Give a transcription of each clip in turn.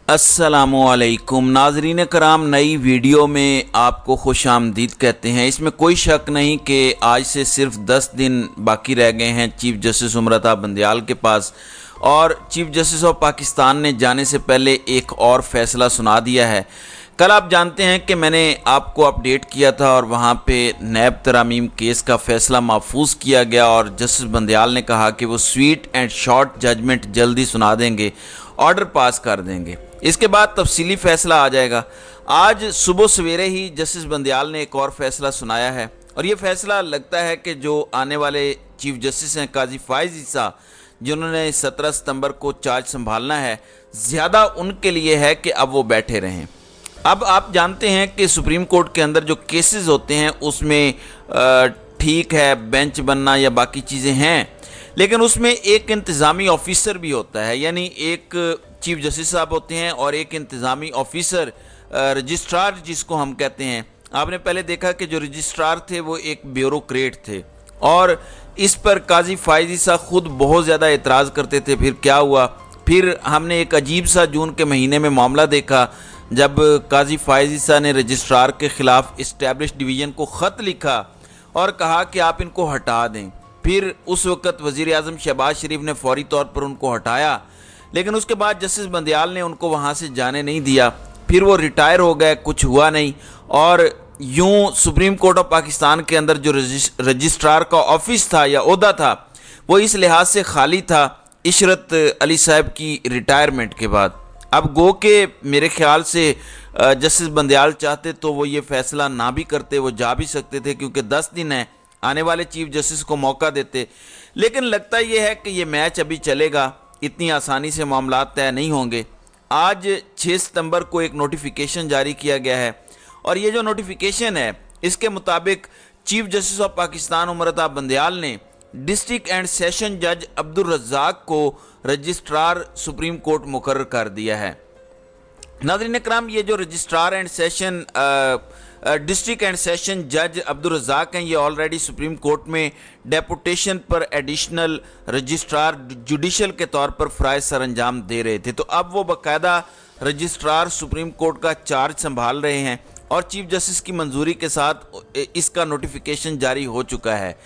अस्सलामुअलैकुम नाजरीन कराम, नई वीडियो में आपको खुश आमदीद कहते हैं। इसमें कोई शक नहीं कि आज से सिर्फ 10 दिन बाकी रह गए हैं चीफ जस्टिस उमरता बंदयाल के पास, और चीफ जस्टिस ऑफ पाकिस्तान ने जाने से पहले एक और फैसला सुना दिया है। कल आप जानते हैं कि मैंने आपको अपडेट किया था और वहाँ पे नैब तरामीम केस का फ़ैसला महफूज किया गया और जस्टिस बंदयाल ने कहा कि वो स्वीट एंड शॉर्ट जजमेंट जल्दी सुना देंगे, ऑर्डर पास कर देंगे। इसके बाद तफसीली फ़ैसला आ जाएगा। आज सुबह सवेरे ही जस्टिस बंदयाल ने एक और फ़ैसला सुनाया है और ये फ़ैसला लगता है कि जो आने वाले चीफ जस्टिस हैं काजी फाइज़ ईसा, जिन्होंने 17 सितंबर को चार्ज संभालना है, ज़्यादा उनके लिए है कि अब वो बैठे रहें। अब आप जानते हैं कि सुप्रीम कोर्ट के अंदर जो केसेस होते हैं उसमें ठीक है बेंच बनना या बाकी चीज़ें हैं, लेकिन उसमें एक इंतज़ामी ऑफिसर भी होता है, यानी एक चीफ जस्टिस साहब होते हैं और एक इंतज़ामी ऑफिसर रजिस्ट्रार जिसको हम कहते हैं। आपने पहले देखा कि जो रजिस्ट्रार थे वो एक ब्यूरोक्रेट थे और इस पर काजी फाइज़ ईसा खुद बहुत ज़्यादा एतराज़ करते थे। फिर क्या हुआ, फिर हमने एक अजीब सा जून के महीने में मामला देखा जब काजी फाइज़ ईसा ने रजिस्ट्रार के ख़िलाफ़ इस्टेब्लिश डिवीज़न को ख़त लिखा और कहा कि आप इनको हटा दें। फिर उस वक़्त वज़ीर आज़म शहबाज शरीफ ने फौरी तौर पर उनको हटाया, लेकिन उसके बाद जस्टिस बंदयाल ने उनको वहाँ से जाने नहीं दिया। फिर वो रिटायर हो गए, कुछ हुआ नहीं, और यूँ सुप्रीम कोर्ट ऑफ पाकिस्तान के अंदर जो रजिस्ट्रार का ऑफिस था या ओहदा था वो इस लिहाज से खाली था इशरत अली साहब की रिटायरमेंट के बाद। अब गो के मेरे ख्याल से जस्टिस बंदयाल चाहते तो वो ये फ़ैसला ना भी करते, वो जा भी सकते थे क्योंकि 10 दिन है, आने वाले चीफ जस्टिस को मौका देते। लेकिन लगता ये है कि ये मैच अभी चलेगा, इतनी आसानी से मामला तय नहीं होंगे। आज 6 सितंबर को एक नोटिफिकेशन जारी किया गया है और ये जो नोटिफिकेशन है इसके मुताबिक chief justice of Pakistan उमरता Bandial ने डिस्ट्रिक्ट एंड सेशन जज अब्दुल रज़ाक को रजिस्ट्रार सुप्रीम कोर्ट मुकर्रर कर दिया है। नाज़रीन कराम, ये जो registrar and session district and session जज अब्दुल रज़ाक हैं, ये ऑलरेडी सुप्रीम कोर्ट में डेपुटेशन पर एडिशनल रजिस्ट्रार जुडिशल के तौर पर फ़राइज़ सर अंजाम दे रहे थे। तो अब वो बाकायदा रजिस्ट्रार सुप्रीम कोर्ट का चार्ज संभाल रहे हैं और चीफ जस्टिस की मंजूरी के साथ इसका नोटिफिकेशन जारी हो चुका है।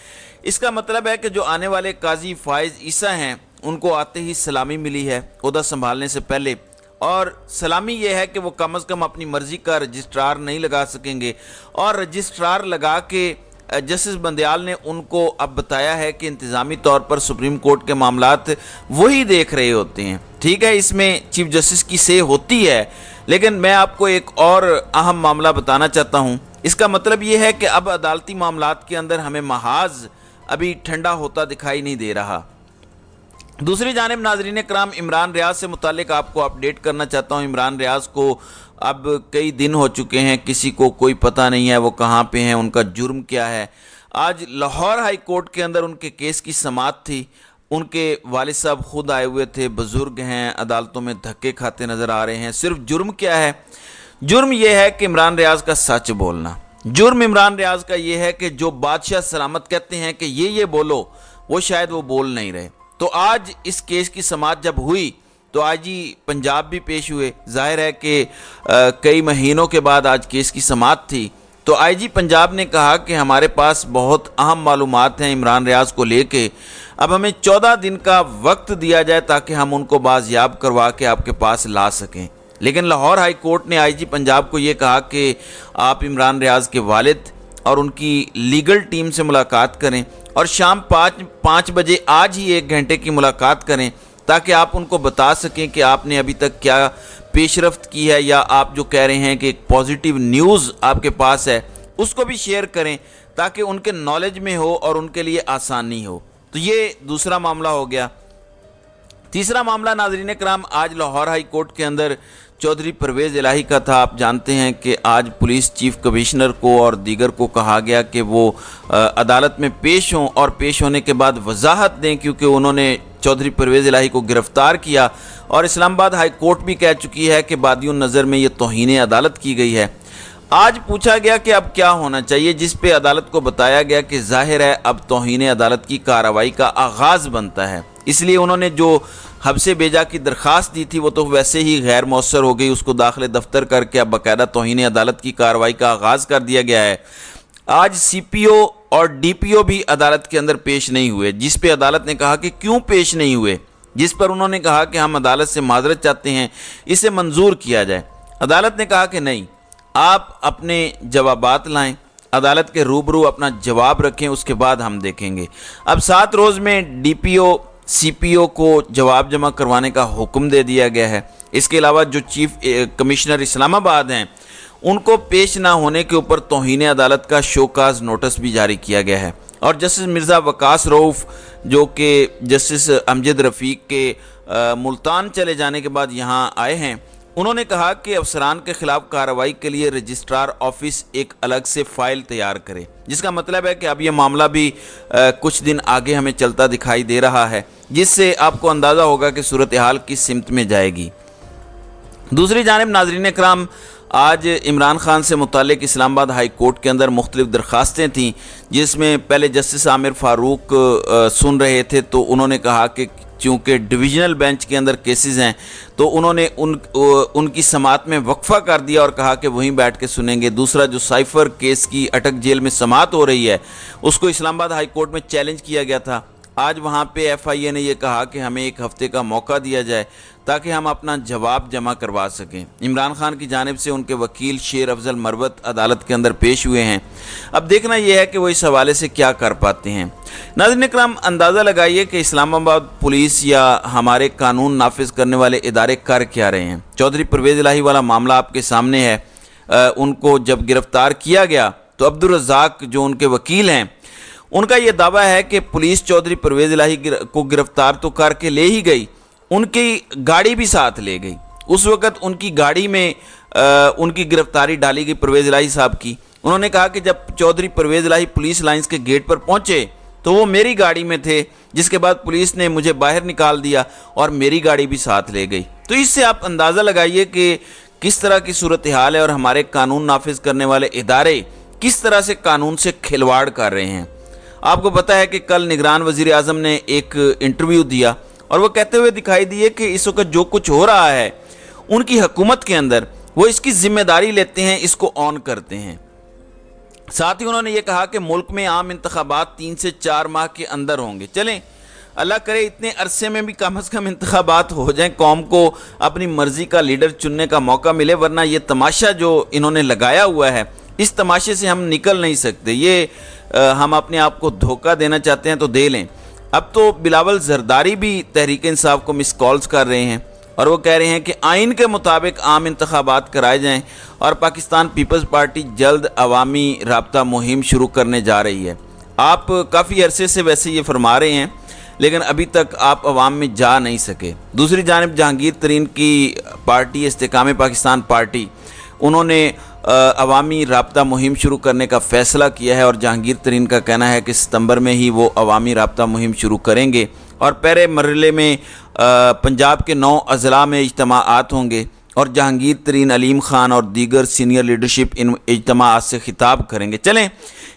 इसका मतलब है कि जो आने वाले काजी फाइज़ ईसा हैं उनको आते ही सलामी मिली है ओहदा संभालने से पहले, और सलामी ये है कि वो कम अज़ कम अपनी मर्ज़ी का रजिस्ट्रार नहीं लगा सकेंगे। और रजिस्ट्रार लगा के जस्टिस बंदयाल ने उनको अब बताया है कि इंतज़ामी तौर पर सुप्रीम कोर्ट के मामलात वही देख रहे होते हैं। ठीक है, इसमें चीफ जस्टिस की से होती है, लेकिन मैं आपको एक और अहम मामला बताना चाहता हूँ। इसका मतलब ये है कि अब अदालती मामलात के अंदर हमें महाज अभी ठंडा होता दिखाई नहीं दे रहा। दूसरी जानिब नाज़रीन कराम, इमरान रियाज से मुतालिक आपको अपडेट करना चाहता हूँ। इमरान रियाज को अब कई दिन हो चुके हैं, किसी को कोई पता नहीं है वो कहाँ पे हैं, उनका जुर्म क्या है। आज लाहौर हाई कोर्ट के अंदर उनके केस की समाअत थी। उनके वालिद साहब खुद आए हुए थे, बुज़ुर्ग हैं, अदालतों में धक्के खाते नज़र आ रहे हैं। सिर्फ जुर्म क्या है? जुर्म यह है कि इमरान रियाज का सच बोलना। जुर्म इमरान रियाज का ये है कि जो बादशाह सलामत कहते हैं कि ये बोलो, वो शायद वो बोल नहीं रहे। तो आज इस केस की समाअत जब हुई तो आईजी पंजाब भी पेश हुए। जाहिर है कि कई महीनों के बाद आज केस की समाअत थी। तो आईजी पंजाब ने कहा कि हमारे पास बहुत अहम मालूमात हैं इमरान रियाज को लेके, अब हमें 14 दिन का वक्त दिया जाए ताकि हम उनको बाजियाब करवा के आपके पास ला सकें। लेकिन लाहौर हाई कोर्ट ने आईजी पंजाब को ये कहा कि आप इमरान रियाज के वालिद और उनकी लीगल टीम से मुलाकात करें और शाम 5 बजे आज ही 1 घंटे की मुलाकात करें ताकि आप उनको बता सकें कि आपने अभी तक क्या पेशरफ्त की है, या आप जो कह रहे हैं कि एक पॉजिटिव न्यूज़ आपके पास है उसको भी शेयर करें ताकि उनके नॉलेज में हो और उनके लिए आसानी हो। तो ये दूसरा मामला हो गया। तीसरा मामला नाज़रीन कराम, आज लाहौर हाई कोर्ट के अंदर चौधरी परवेज़ इलाही का था। आप जानते हैं कि आज पुलिस चीफ कमिश्नर को और दीगर को कहा गया कि वो अदालत में पेश हों और पेश होने के बाद वजाहत दें, क्योंकि उन्होंने चौधरी परवेज़ इलाही को गिरफ़्तार किया और इस्लामाबाद हाई कोर्ट भी कह चुकी है कि बादियुन नज़र में ये तौहीन अदालत की गई है। आज पूछा गया कि अब क्या होना चाहिए, जिस पे अदालत को बताया गया कि जाहिर है अब तौहीन अदालत की कार्रवाई का आगाज़ बनता है। इसलिए उन्होंने जो हब्से भेजा की दरख्वास्त दी थी वो तो वैसे ही गैर मौसर हो गई, उसको दाखिले दफ्तर करके अब बाकायदा तौहीन अदालत की कार्रवाई का आगाज़ कर दिया गया है। आज CPO और DPO भी अदालत के अंदर पेश नहीं हुए, जिस पे अदालत ने कहा कि क्यों पेश नहीं हुए, जिस पर उन्होंने कहा कि हम अदालत से माजरत चाहते हैं, इसे मंजूर किया जाए। अदालत ने कहा कि नहीं, आप अपने जवाबात लाएं, अदालत के रूबरू अपना जवाब रखें, उसके बाद हम देखेंगे। अब 7 रोज़ में DPO CPO को जवाब जमा करवाने का हुक्म दे दिया गया है। इसके अलावा जो चीफ कमिश्नर इस्लामाबाद हैं उनको पेश ना होने के ऊपर तौहीन अदालत का शोकाज नोटिस भी जारी किया गया है। और जस्टिस मिर्ज़ा वकास रऊफ़ जो कि जस्टिस अमजद रफ़ीक के मुल्तान चले जाने के बाद यहाँ आए हैं, उन्होंने कहा कि अफसरान के ख़िलाफ़ कार्रवाई के लिए रजिस्ट्रार ऑफिस एक अलग से फ़ाइल तैयार करे, जिसका मतलब है कि अब ये मामला भी कुछ दिन आगे हमें चलता दिखाई दे रहा है, जिससे आपको अंदाज़ा होगा कि सूरत हाल किस सिमत में जाएगी। दूसरी जानिब नाज़रीन इकराम, आज इमरान खान से मुतालिक इस्लामाबाद हाई कोर्ट के अंदर मुख्तलिफ दरख्वास्तें थीं, जिसमें पहले जस्टिस आमिर फ़ारूक सुन रहे थे तो उन्होंने कहा कि चूँकि डिवीज़नल बेंच के अंदर केसेस हैं तो उन्होंने उनकी समाअत में वक्फ़ा कर दिया और कहा कि वहीं बैठ के सुनेंगे। दूसरा जो साइफ़र केस की अटक जेल में समाअत हो रही है उसको इस्लामाबाद हाई कोर्ट में चैलेंज किया गया था। आज वहाँ पे FIA ने यह कहा कि हमें 1 हफ़्ते का मौका दिया जाए ताकि हम अपना जवाब जमा करवा सकें। इमरान खान की जानिब से उनके वकील शेर अफजल मरवत अदालत के अंदर पेश हुए हैं। अब देखना यह है कि वो इस हवाले से क्या कर पाते हैं। नाज़रीन इकराम, अंदाज़ा लगाइए कि इस्लामाबाद पुलिस या हमारे कानून नाफिज करने वाले इदारे कर क्या रहे हैं। चौधरी परवेज़ इलाही वाला मामला आपके सामने है। उनको जब गिरफ़्तार किया गया तो अब्दुल रज़ाक जो उनके वकील हैं, उनका ये दावा है कि पुलिस चौधरी परवेज़ इलाही को गिरफ़्तार तो करके ले ही गई, उनकी गाड़ी भी साथ ले गई। उस वक़्त उनकी गाड़ी में उनकी गिरफ़्तारी डाली गई परवेज़ इलाही साहब की। उन्होंने कहा कि जब चौधरी परवेज़ इलाही पुलिस लाइन्स के गेट पर पहुँचे तो वो मेरी गाड़ी में थे, जिसके बाद पुलिस ने मुझे बाहर निकाल दिया और मेरी गाड़ी भी साथ ले गई। तो इससे आप अंदाज़ा लगाइए कि किस तरह की सूरत हाल है और हमारे कानून नाफिज करने वाले इदारे किस तरह से कानून से खिलवाड़ कर रहे हैं। आपको पता है कि कल निगरान वज़ीर आज़म ने एक इंटरव्यू दिया और वो कहते हुए दिखाई दिए कि इस वक्त जो कुछ हो रहा है उनकी हुकूमत के अंदर वो इसकी जिम्मेदारी लेते हैं, इसको ऑन करते हैं। साथ ही उन्होंने ये कहा कि मुल्क में आम इंतखाबात 3 से 4 माह के अंदर होंगे। चलें, अल्लाह करे इतने अरसे में भी कम अज़ कम इंतखाबात हो जाएं, कौम को अपनी मर्ज़ी का लीडर चुनने का मौका मिले, वरना ये तमाशा जो इन्होंने लगाया हुआ है इस तमाशे से हम निकल नहीं सकते। ये हम अपने आप को धोखा देना चाहते हैं तो दे लें। अब तो बिलावल जरदारी भी तहरीक इंसाफ को मिस कॉल्स कर रहे हैं और वो कह रहे हैं कि आइन के मुताबिक आम इंतखाबात कराए जाएं और पाकिस्तान पीपल्स पार्टी जल्द अवामी राब्ता मुहिम शुरू करने जा रही है। आप काफ़ी अरसे से वैसे ये फरमा रहे हैं लेकिन अभी तक आप अवाम में जा नहीं सके। दूसरी जानिब जहांगीर तरीन की पार्टी इस्तेकाम पाकिस्तान पार्टी, उन्होंने अवामी राब्ता मुहिम शुरू करने का फ़ैसला किया है और जहांगीर तरीन का कहना है कि सितंबर में ही वो अवामी राब्ता मुहिम शुरू करेंगे और पहले मरहले में पंजाब के 9 अज़ला में इज्तिमाआत होंगे और जहांगीर तरीन, अलीम खान और दीगर सीनियर लीडरशिप इन इज्तिमाआत से खिताब करेंगे। चलें,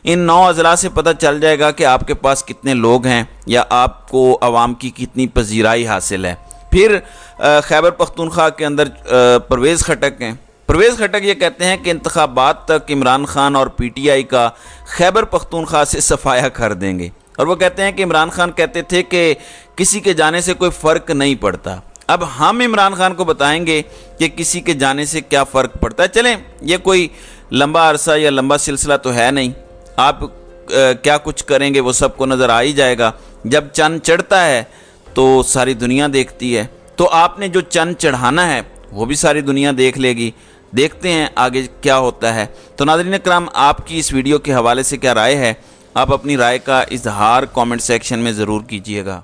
इन 9 अज़ला से पता चल जाएगा कि आपके पास कितने लोग हैं या आपको अवाम की कितनी पजीराई हासिल है। फिर खैबर पख्तूनख्वा के अंदर परवेज़ खटक हैं। परवेज़ खटक ये कहते हैं कि इंतखाबात तक इमरान खान और PTI का खैबर पख्तूनख्वा से सफाया कर देंगे और वो कहते हैं कि इमरान खान कहते थे कि किसी के जाने से कोई फ़र्क नहीं पड़ता। अब हम इमरान खान को बताएंगे कि किसी के जाने से क्या फ़र्क पड़ता है। चलें, ये कोई लंबा अरसा या लंबा सिलसिला तो है नहीं। आप क्या कुछ करेंगे वो सबको नज़र आ ही जाएगा। जब चंद चढ़ता है तो सारी दुनिया देखती है, तो आपने जो चंद चढ़ाना है वो भी सारी दुनिया देख लेगी। देखते हैं आगे क्या होता है। तो नाज़रीन इकराम, आपकी इस वीडियो के हवाले से क्या राय है? आप अपनी राय का इजहार कमेंट सेक्शन में ज़रूर कीजिएगा।